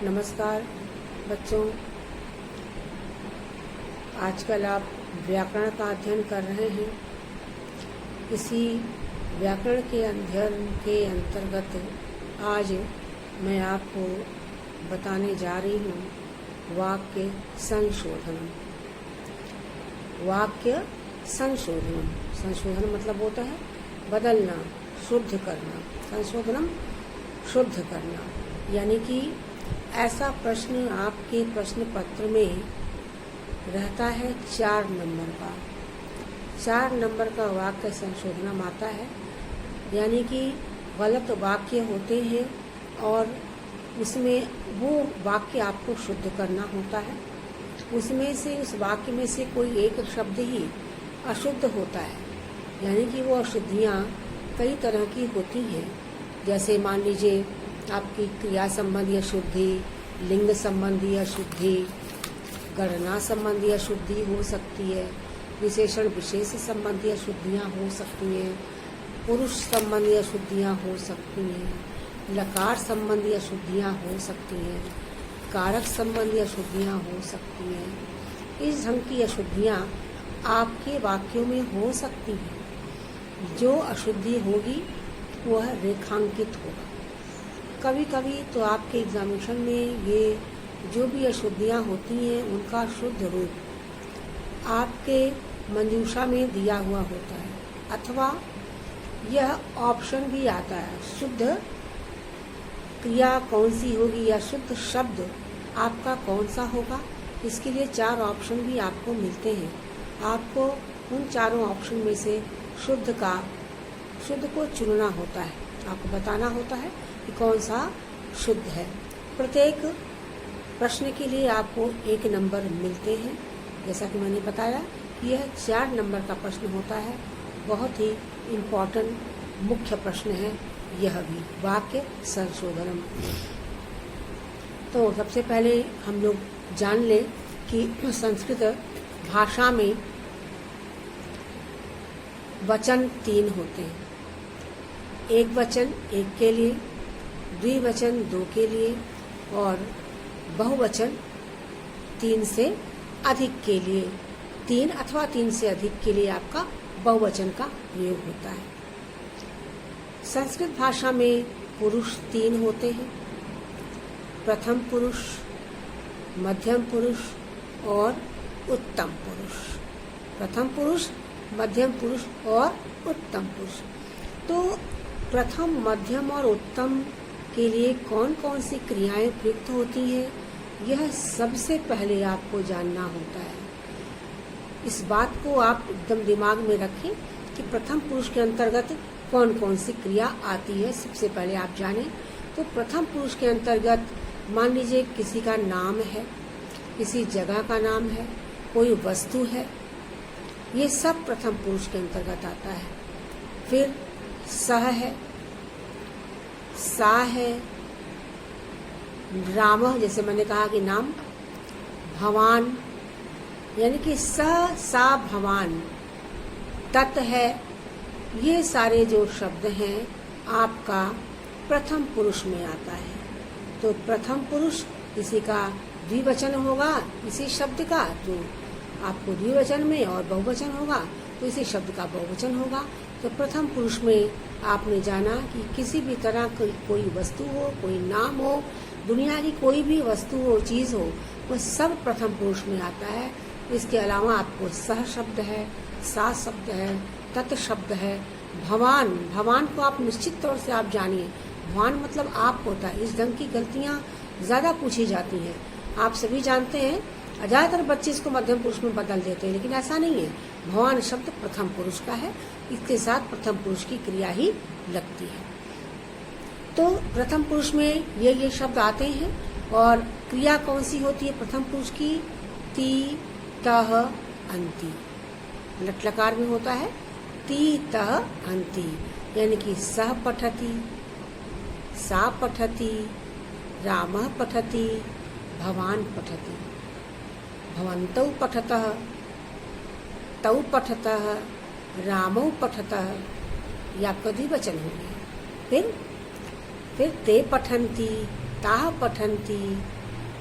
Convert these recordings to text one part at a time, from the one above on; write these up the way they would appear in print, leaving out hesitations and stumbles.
नमस्कार बच्चों, आजकल आप व्याकरण का अध्ययन कर रहे हैं। इसी व्याकरण के अध्ययन के अंतर्गत आज मैं आपको बताने जा रही हूँ वाक्य संशोधन। वाक्य संशोधन, संशोधन मतलब होता है बदलना, शुद्ध करना। संशोधनम शुद्ध करना, यानी कि ऐसा प्रश्न आपके प्रश्न पत्र में रहता है 4 नंबर का। 4 नंबर का वाक्य संशोधनम आता है, यानी कि गलत वाक्य होते हैं और उसमें वो वाक्य आपको शुद्ध करना होता है। उसमें से उस वाक्य में से कोई एक शब्द ही अशुद्ध होता है, यानी कि वो अशुद्धियाँ कई तरह की होती हैं। जैसे मान लीजिए आपकी क्रिया संबंधी अशुद्धि, लिंग संबंधी अशुद्धि, गणना संबंधी अशुद्धि हो सकती है, विशेषण विशेष संबंधी अशुद्धियाँ हो सकती हैं, पुरुष संबंधी अशुद्धियाँ हो सकती हैं, लकार संबंधी अशुद्धियाँ हो सकती हैं, कारक संबंधी अशुद्धियाँ हो सकती हैं। इस ढंग की अशुद्धियाँ आपके वाक्यों में हो सकती हैं। जो अशुद्धि होगी वह रेखांकित होगा। कभी कभी तो आपके एग्जामिनेशन में ये जो भी अशुद्धियाँ होती हैं उनका शुद्ध रूप आपके मंजूषा में दिया हुआ होता है, अथवा यह ऑप्शन भी आता है शुद्ध क्रिया कौन सी होगी या शुद्ध शब्द आपका कौन सा होगा। इसके लिए 4 ऑप्शन भी आपको मिलते हैं। आपको उन 4 ऑप्शन में से शुद्ध को चुनना होता है। आपको बताना होता है कि कौन सा शुद्ध है। प्रत्येक प्रश्न के लिए आपको 1 नंबर मिलते हैं। जैसा कि मैंने बताया कि यह 4 नंबर का प्रश्न होता है। बहुत ही इम्पोर्टेंट मुख्य प्रश्न है यह भी, वाक्य संशोधनम। तो सबसे पहले हम लोग जान लें कि संस्कृत भाषा में वचन 3 होते हैं। एक वचन 1 के लिए, द्विवचन 2 के लिए और बहुवचन 3 से अधिक के लिए। 3 अथवा 3 से अधिक के लिए आपका बहुवचन का प्रयोग होता है। संस्कृत भाषा में पुरुष 3 होते हैं, प्रथम पुरुष, मध्यम पुरुष और उत्तम पुरुष। प्रथम पुरुष, मध्यम पुरुष और उत्तम पुरुष। तो प्रथम, मध्यम और उत्तम के लिए कौन कौन सी क्रियाएं प्रयुक्त होती हैं, यह सबसे पहले आपको जानना होता है। इस बात को आप एकदम दिमाग में रखें कि प्रथम पुरुष के अंतर्गत कौन कौन सी क्रिया आती है, सबसे पहले आप जानें। तो प्रथम पुरुष के अंतर्गत मान लीजिए किसी का नाम है, किसी जगह का नाम है, कोई वस्तु है, ये सब प्रथम पुरुष के अंतर्गत आता है। फिर सह है, सा है, राम, जैसे मैंने कहा कि नाम, भवान, यानी कि सा भवान, तत् है। ये सारे जो शब्द हैं आपका प्रथम पुरुष में आता है। तो प्रथम पुरुष किसी का द्विवचन होगा, इसी शब्द का, तो आपको द्विवचन में, और बहुवचन होगा तो इसी शब्द का बहुवचन होगा। तो प्रथम पुरुष में आपने जाना कि किसी भी तरह कोई वस्तु हो, कोई नाम हो, दुनिया की कोई भी वस्तु हो, चीज हो, वह सब प्रथम पुरुष में आता है। इसके अलावा आपको सह शब्द है, सा शब्द है, तत् शब्द है, भवान। भवान को आप निश्चित तौर से आप जानिए, भवान मतलब आप होता है। इस ढंग की गलतियाँ ज्यादा पूछी जाती हैं। आप सभी जानते हैं, ज्यादातर बच्चे इसको मध्यम पुरुष में बदल देते हैं, लेकिन ऐसा नहीं है। भवान शब्द प्रथम पुरुष का है, इसके साथ प्रथम पुरुष की क्रिया ही लगती है। तो प्रथम पुरुष में ये शब्द आते हैं। और क्रिया कौन सी होती है प्रथम पुरुष की? ती, तह, अंति। लट लकार में होता है ती, तह, अंति, यानी कि सह पठति, सा पठति, रामः पठति, भवान पठति, भवन्तौ पठतः, तौ पठतः, रामौ पठतः, या कभी वचन होंगे। फिर ते पठन्ति, ताः पठन्ति,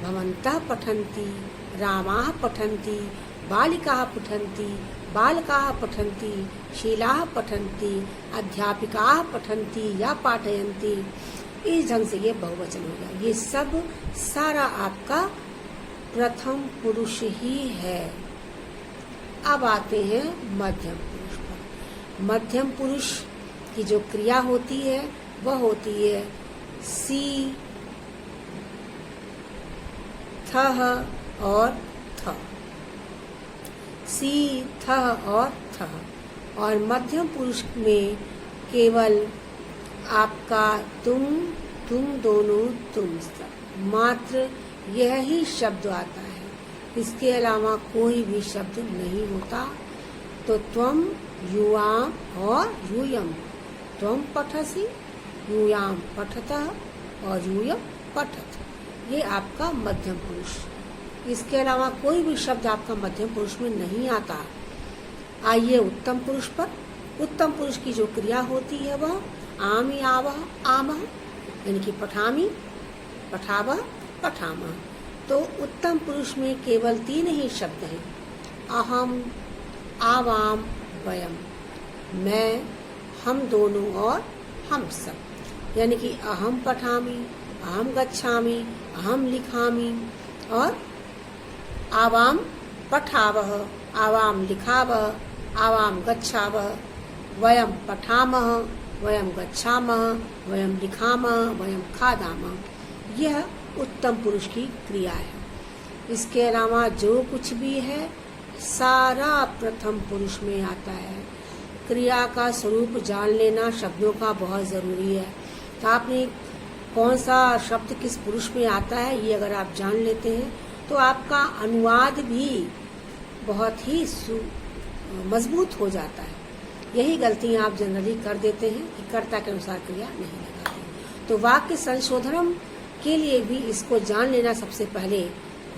भवन्तः पठन्ति, रामाः पठन्ति, बालिकाः पठन्ति, बालकाः पठन्ति, शीलाः पठन्ति, अध्यापिकाः पठन्ति या पाठयन्ति। इस ढंग से ये बहुवचन हो गया। ये सब सारा आपका प्रथम पुरुष ही है। अब आते हैं मध्यम पुरुष पर। मध्यम पुरुष की जो क्रिया होती है वह होती है सी, थह और थ। सी, थह और थह। और मध्यम पुरुष में केवल आपका तुम, तुम दोनों, तुम सब, मात्र यह ही शब्द आता है। इसके अलावा कोई भी शब्द नहीं होता। तो त्वम, युवाम और यूयम। त्वम पठसि, यूयाम पठतः और यूयम पठत। ये आपका मध्यम पुरुष। इसके अलावा कोई भी शब्द आपका मध्यम पुरुष में नहीं आता। आइए उत्तम पुरुष पर। उत्तम पुरुष की जो क्रिया होती है वह आमी, आवह, आमह, यानी कि पठामी, पठावह, पठामह। तो उत्तम पुरुष में केवल 3 ही शब्द हैं, अहम, आवाम, वयम। मैं, हम दोनों और हम सब। यानी कि अहम पठामी, अहम गच्छामि, अहम लिखामि और आवाम पठावह, आवाम लिखावह, आवाम गच्छावह, वयम पठामह, वयम गच्छामः, वयम लिखामः, वयम खादामः। यह उत्तम पुरुष की क्रिया है। इसके अलावा जो कुछ भी है सारा प्रथम पुरुष में आता है। क्रिया का स्वरूप जान लेना शब्दों का बहुत ज़रूरी है। तो आपने कौन सा शब्द किस पुरुष में आता है ये अगर आप जान लेते हैं तो आपका अनुवाद भी बहुत ही मजबूत हो जाता है। यही गलतियां आप जनरली कर देते हैं कि कर्ता के अनुसार क्रिया नहीं लगाते। तो वाक्य संशोधन के लिए भी इसको जान लेना सबसे पहले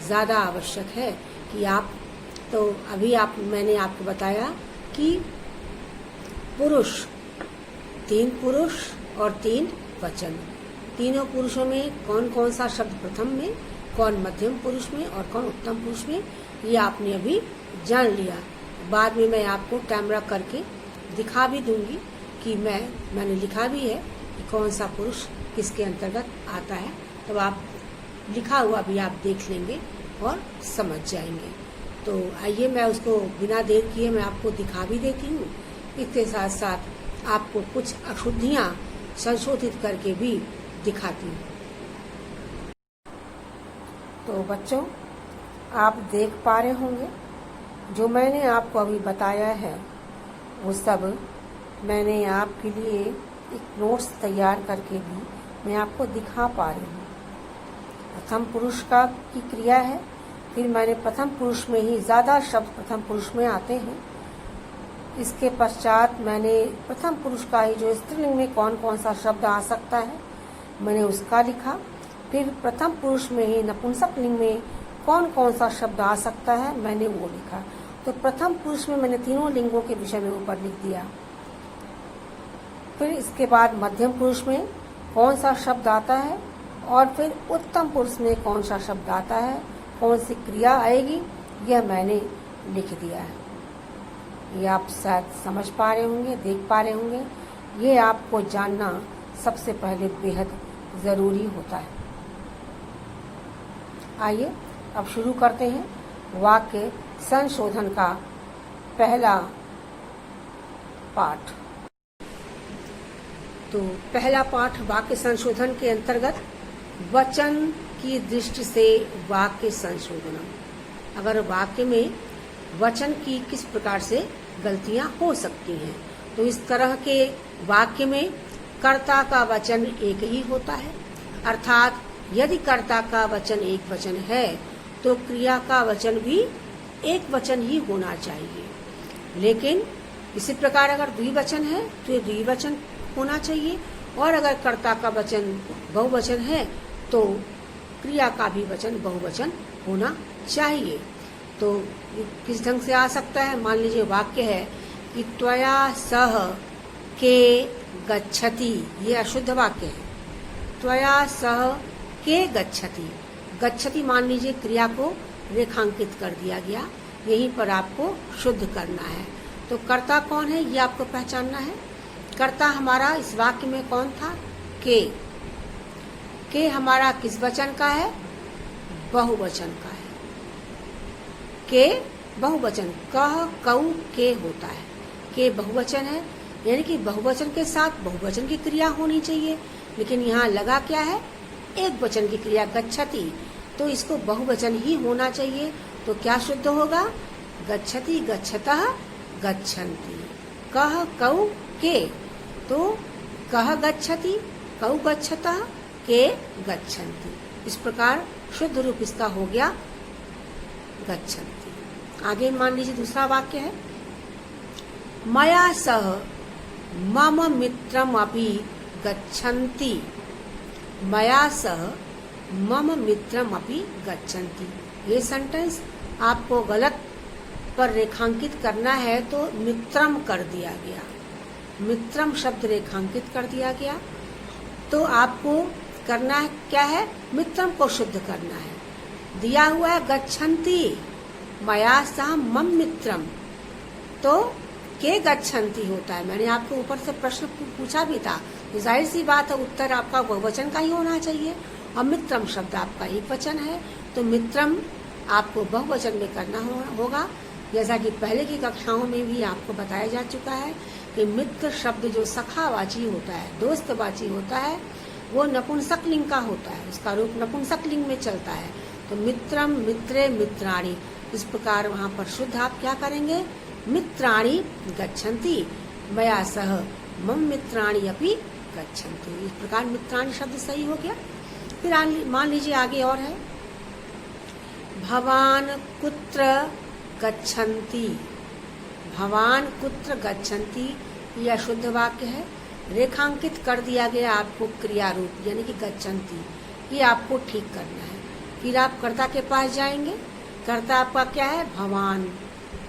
ज़्यादा आवश्यक है कि आप तो अभी मैंने आपको बताया कि पुरुष 3 पुरुष और 3 वचन। तीनों पुरुषों में कौन कौन सा शब्द प्रथम में, कौन मध्यम पुरुष में और कौन उत्तम पुरुष में, ये आपने अभी जान लिया। बाद में मैं आपको कैमरा करके दिखा भी दूंगी कि मैंने लिखा भी है कि कौन सा पुरुष किसके अंतर्गत आता है। तो आप लिखा हुआ भी आप देख लेंगे और समझ जाएंगे। तो आइए मैं उसको बिना देर किए मैं आपको दिखा भी देती हूँ। इसके साथ साथ आपको कुछ अशुद्धियाँ संशोधित करके भी दिखाती हूँ। तो बच्चों आप देख पा रहे होंगे जो मैंने आपको अभी बताया है वो सब मैंने आपके लिए एक नोट्स तैयार करके भी मैं आपको दिखा पा रही हूँ। प्रथम पुरुष की क्रिया है, फिर मैंने प्रथम पुरुष में ही ज़्यादा शब्द प्रथम पुरुष में आते हैं। इसके पश्चात मैंने प्रथम पुरुष का ही जो स्त्रीलिंग में कौन कौन सा शब्द आ सकता है मैंने उसका लिखा। फिर प्रथम पुरुष में ही नपुंसक लिंग में कौन कौन सा शब्द आ सकता है मैंने वो लिखा। तो प्रथम पुरुष में मैंने तीनों लिंगों के विषय में ऊपर लिख दिया। फिर इसके बाद मध्यम पुरुष में कौन सा शब्द आता है और फिर उत्तम पुरुष में कौन सा शब्द आता है, कौन सी क्रिया आएगी, यह मैंने लिख दिया है। ये आप शायद समझ पा रहे होंगे, देख पा रहे होंगे। ये आपको जानना सबसे पहले बेहद ज़रूरी होता है। आइए अब शुरू करते हैं वाक्य संशोधन का पहला पाठ। तो पहला पाठ वाक्य संशोधन के अंतर्गत वचन की दृष्टि से वाक्य संशोधन। अगर वाक्य में वचन की किस प्रकार से गलतियां हो सकती हैं, तो इस तरह के वाक्य में कर्ता का वचन एक ही होता है। अर्थात यदि कर्ता का वचन एक वचन है तो क्रिया का वचन भी एक वचन ही होना चाहिए। लेकिन इसी प्रकार अगर द्विवचन है तो ये द्विवचन होना चाहिए, और अगर कर्ता का वचन बहुवचन है तो क्रिया का भी वचन बहुवचन होना चाहिए। तो किस ढंग से आ सकता है, मान लीजिए वाक्य है कि त्वया सह के गच्छति, ये अशुद्ध वाक्य है। त्वया सह के गच्छति, गच्छति मान लीजिए क्रिया को रेखांकित कर दिया गया, यहीं पर आपको शुद्ध करना है। तो कर्ता कौन है ये आपको पहचानना है। कर्ता हमारा इस वाक्य में कौन था? के हमारा किस वचन का है? बहुवचन का है। के बहुवचन, कह कऊ के होता है, के बहुवचन है, यानी कि बहुवचन के साथ बहुवचन की क्रिया होनी चाहिए, लेकिन यहाँ लगा क्या है? एक वचन की क्रिया गच्छति, तो इसको बहुवचन ही होना चाहिए। तो क्या शुद्ध होगा? गच्छति गच्छतः गच्छन्ति। कह कऊ के, तो कह गच्छति, कऊ गच्छतः, के गच्छन्ति। इस प्रकार शुद्ध रूप इसका हो गया गच्छन्ति। आगे मान लीजिए दूसरा वाक्य है, मया सह मम मित्रम अपि गच्छन्ति, मया सह मम मित्रम अपि गच्छन्ति। ये सेंटेंस आपको गलत पर रेखांकित करना है, तो मित्रम कर दिया गया, मित्रम शब्द रेखांकित कर दिया गया। तो आपको करना है क्या है? मित्रम को शुद्ध करना है। दिया हुआ है गच्छन्ति, मया सह मम मित्रम, तो के गच्छन्ति होता है। मैंने आपको ऊपर से प्रश्न पूछा भी था, जाहिर सी बात है उत्तर आपका बहुवचन का ही होना चाहिए, और मित्रम शब्द आपका एक वचन है, तो मित्रम आपको बहुवचन में करना होगा। जैसा कि पहले की कक्षाओं में भी आपको बताया जा चुका है कि मित्र शब्द जो सखावाची होता है, दोस्तवाची होता है, वो नपुंसकलिंग का होता है, उसका रूप नपुंसकलिंग में चलता है। तो मित्रम, मित्रे, मित्राणि, इस प्रकार वहाँ पर शुद्ध आप क्या करेंगे? मित्राणि गच्छन्ति, मया सह मम मित्राणि अपि गच्छन्ति। इस प्रकार मित्राणि शब्द सही हो गया। फिर मान लीजिए आगे और है, भवान कुत्र गच्छन्ति, भवान कुत्र गच्छन्ति, यह शुद्ध वाक्य है। रेखांकित कर दिया गया आपको क्रिया रूप, यानी कि गच्छन्ति, ये आपको ठीक करना है। फिर आप कर्ता के पास जाएंगे। कर्ता आपका क्या है? भवान।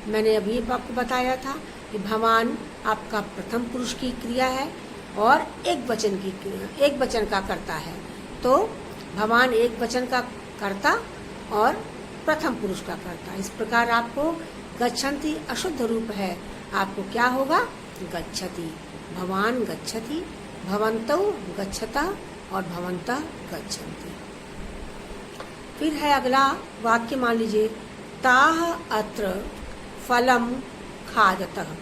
मैंने अभी आपको बताया था कि भवान आपका प्रथम पुरुष की क्रिया है और एक वचन की क्रिया, एक वचन का कर्ता है। तो भवान एक वचन का कर्ता और प्रथम पुरुष का कर्ता। इस प्रकार आपको गच्छन्ति अशुद्ध रूप है, आपको क्या होगा? गच्छति, भवान गच्छति, भवन्तौ गच्छतः और भवन्तः गच्छन्ति। फिर है अगला वाक्य, मान लीजिए, ताः अत्र फलम खादतः,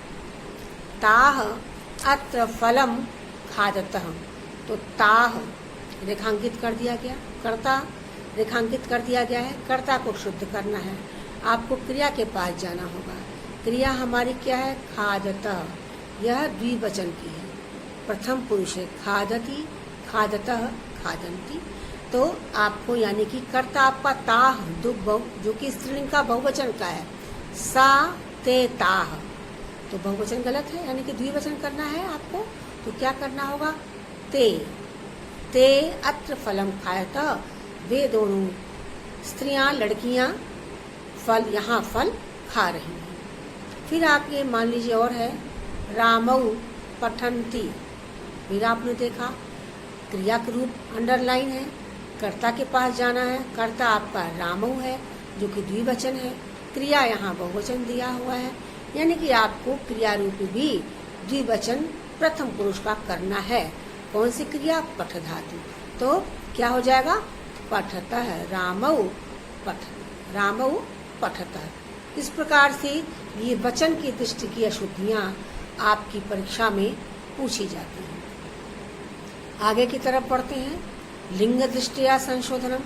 ताः अत्र फलम खादतः। तो ताः रेखांकित कर दिया गया, कर्ता रेखांकित कर दिया गया है, कर्ता को शुद्ध करना है। आपको क्रिया के पास जाना होगा। क्रिया हमारी क्या है? खादतः, यह द्विवचन की है, प्रथम पुरुष है। खादति, खादतः, खादन्ति। तो आपको यानी कि कर्ता आपका ताह, जो कि स्त्रीलिंग का बहुवचन का है, सा ते ताह, तो बहुवचन गलत है, यानी कि द्विवचन करना है आपको। तो क्या करना होगा? ते, ते अत्र फलम खायतः, वे दोनों स्त्रियां, लड़कियां फल, यहाँ फल खा रही हैं। फिर आप ये मान लीजिए और है, रामौ पठन्ति। फिर आपने देखा क्रिया का रूप अंडरलाइन है, कर्ता के पास जाना है। कर्ता आपका रामौ है जो कि द्विवचन है, क्रिया यहाँ बहुवचन दिया हुआ है, यानी कि आपको क्रिया रूप भी द्विवचन प्रथम पुरुष का करना है। कौन सी क्रिया? पठ धातु। तो क्या हो जाएगा? पठतः, रामौ पठ, रामौ पठतः। इस प्रकार से ये वचन की दृष्टि की अशुद्धियां आपकी परीक्षा में पूछी जाती हैं। आगे की तरफ बढ़ते हैं, लिंग दृष्टिया संशोधनम।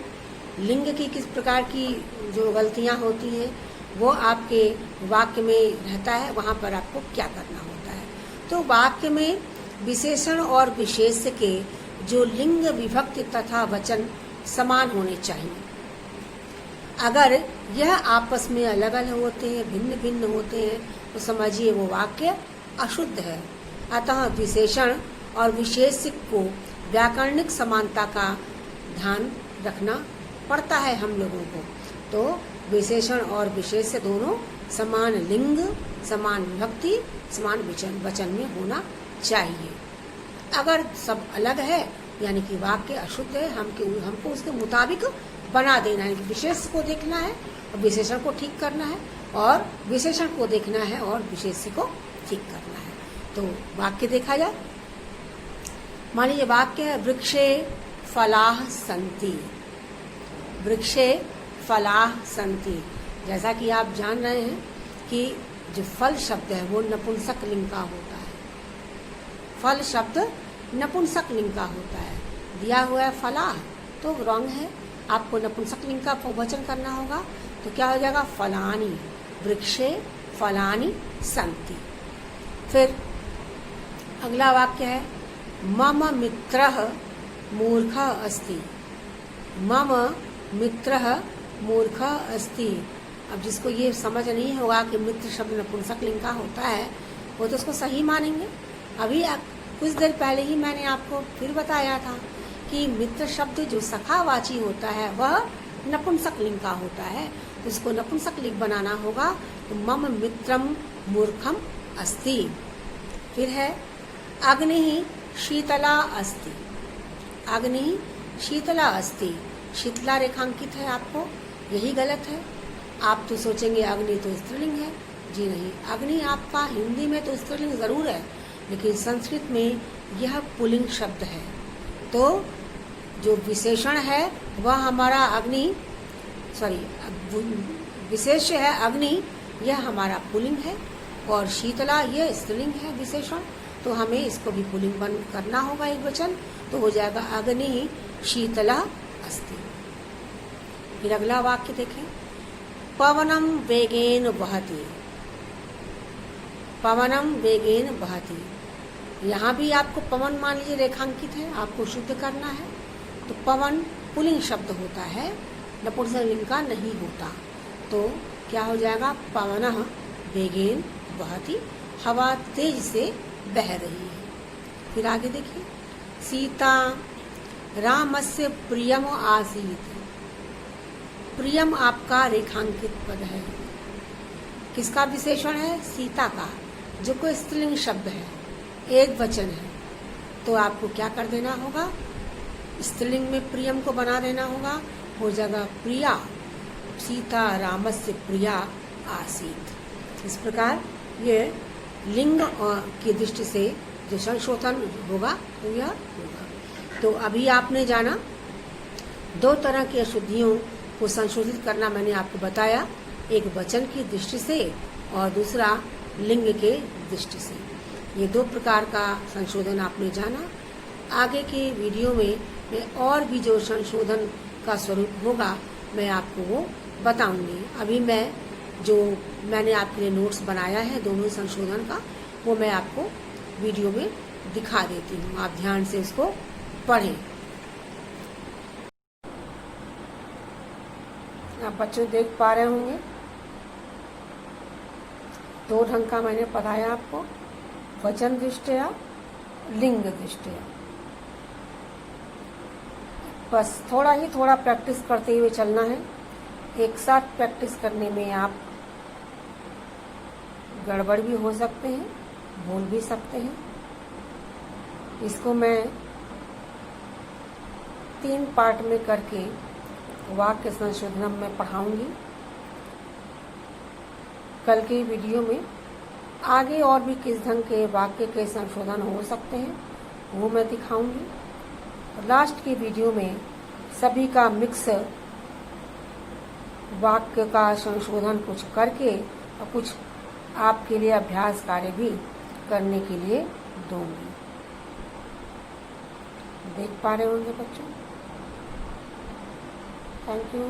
लिंग की किस प्रकार की जो गलतियां होती हैं वो आपके वाक्य में रहता है, वहाँ पर आपको क्या करना होता है। तो वाक्य में विशेषण और विशेष के जो लिंग, विभक्ति तथा वचन समान होने चाहिए। अगर यह आपस में अलग अलग होते हैं, भिन्न भिन्न होते हैं, तो समझिए वो वाक्य अशुद्ध है। अतः विशेषण और विशेष को व्याकरणिक समानता का ध्यान रखना पड़ता है हम लोगों को। तो विशेषण और विशेष दोनों समान लिंग, समान विभक्ति, समान वचन में होना चाहिए। अगर सब अलग है यानी कि वाक्य अशुद्ध है, हमको उसके मुताबिक बना देना है। विशेष को देखना है और विशेषण को ठीक करना है, और विशेषण को देखना है और विशेष को ठीक करना है। तो वाक्य देखा जाए। मान लीजिए वाक्य है वृक्षे फलाः सन्ति। वृक्षे फलाः सन्ति। जैसा कि आप जान रहे हैं कि जो फल शब्द है वो नपुंसक लिंग का होता है। फल शब्द नपुंसक लिंग का होता है। दिया हुआ है फलाः तो रॉन्ग है, आपको नपुंसक लिंग का बहुवचन करना होगा। तो क्या हो जाएगा? फलानि। वृक्षे फलानि सन्ति। फिर अगला वाक्य है मम मित्रः मूर्खः अस्ति। मम मित्रः मूर्खः अस्ति। अब जिसको ये समझ नहीं होगा कि मित्र शब्द नपुंसक लिंग का होता है, वो तो उसको सही मानेंगे। अभी कुछ देर पहले ही मैंने आपको फिर बताया था कि मित्र शब्द जो सखावाची होता है वह नपुंसक लिंग का होता है, तो इसको नपुंसक लिंग बनाना होगा। तो मम मित्रम मूर्खम अस्ति। फिर है अग्निः शीतला अस्ति। अग्निः शीतला अस्ति। शीतला रेखांकित है आपको, यही गलत है। आप तो सोचेंगे अग्नि तो स्त्रीलिंग है। जी नहीं, अग्नि आपका हिंदी में तो स्त्रीलिंग जरूर है, लेकिन संस्कृत में यह पुल्लिंग शब्द है। तो जो विशेषण है वह हमारा विशेष है अग्नि, यह हमारा पुल्लिंग है, और शीतला यह स्त्रीलिंग है विशेषण। तो हमें इसको भी पुल्लिंग बंद करना होगा एक वचन, तो हो जाएगा अग्नि शीतला अस्ति। फिर अगला वाक्य देखें पवनम वेगेन वहति। पवनम वेगेन वहति। यहाँ भी आपको पवन मान लीजिए रेखांकित है, आपको शुद्ध करना है। तो पवन पुल्लिंग शब्द होता है, नपुंसक लिंग का नहीं होता। तो क्या हो जाएगा? पवनः वेगेन वहति। हवा तेज से बह रही है। फिर आगे देखिए सीता रामस्य प्रियम आसीत्। प्रियम आपका रेखांकित पद है, किसका विशेषण है? सीता का, जो कोई स्त्रीलिंग शब्द है, एक वचन है। तो आपको क्या कर देना होगा? स्त्रीलिंग में प्रियम को बना देना होगा, हो जाएगा प्रिया। सीता रामस्य प्रिया आसीत्। इस प्रकार ये लिंग की दृष्टि से जो संशोधन होगा वो यह होगा। तो अभी आपने जाना दो तरह की अशुद्धियों को संशोधित करना, मैंने आपको बताया, एक वचन की दृष्टि से और दूसरा लिंग के दृष्टि से। ये दो प्रकार का संशोधन आपने जाना। आगे के वीडियो में मैं और भी जो संशोधन का स्वरूप होगा मैं आपको वो बताऊंगी। अभी मैंने आपके लिए नोट्स बनाया है दोनों संशोधन का, वो मैं आपको वीडियो में दिखा देती हूँ। आप ध्यान से उसको पढ़ें। आप बच्चों देख पा रहे होंगे, दो ढंग का मैंने पढ़ाया आपको, वचन दृष्टया, लिंग दृष्टया। बस थोड़ा प्रैक्टिस करते हुए चलना है। एक साथ प्रैक्टिस करने में आप गड़बड़ भी हो सकते हैं, भूल भी सकते हैं। इसको मैं 3 पार्ट में करके वाक्य संशोधन में पढ़ाऊंगी। कल के वीडियो में आगे और भी किस ढंग के वाक्य के संशोधन हो सकते हैं वो मैं दिखाऊंगी। और लास्ट की वीडियो में सभी का मिक्स वाक्य का संशोधन कुछ करके और कुछ आपके लिए अभ्यास कार्य भी करने के लिए दूंगी। देख पा रहे होंगे बच्चों। Thank you.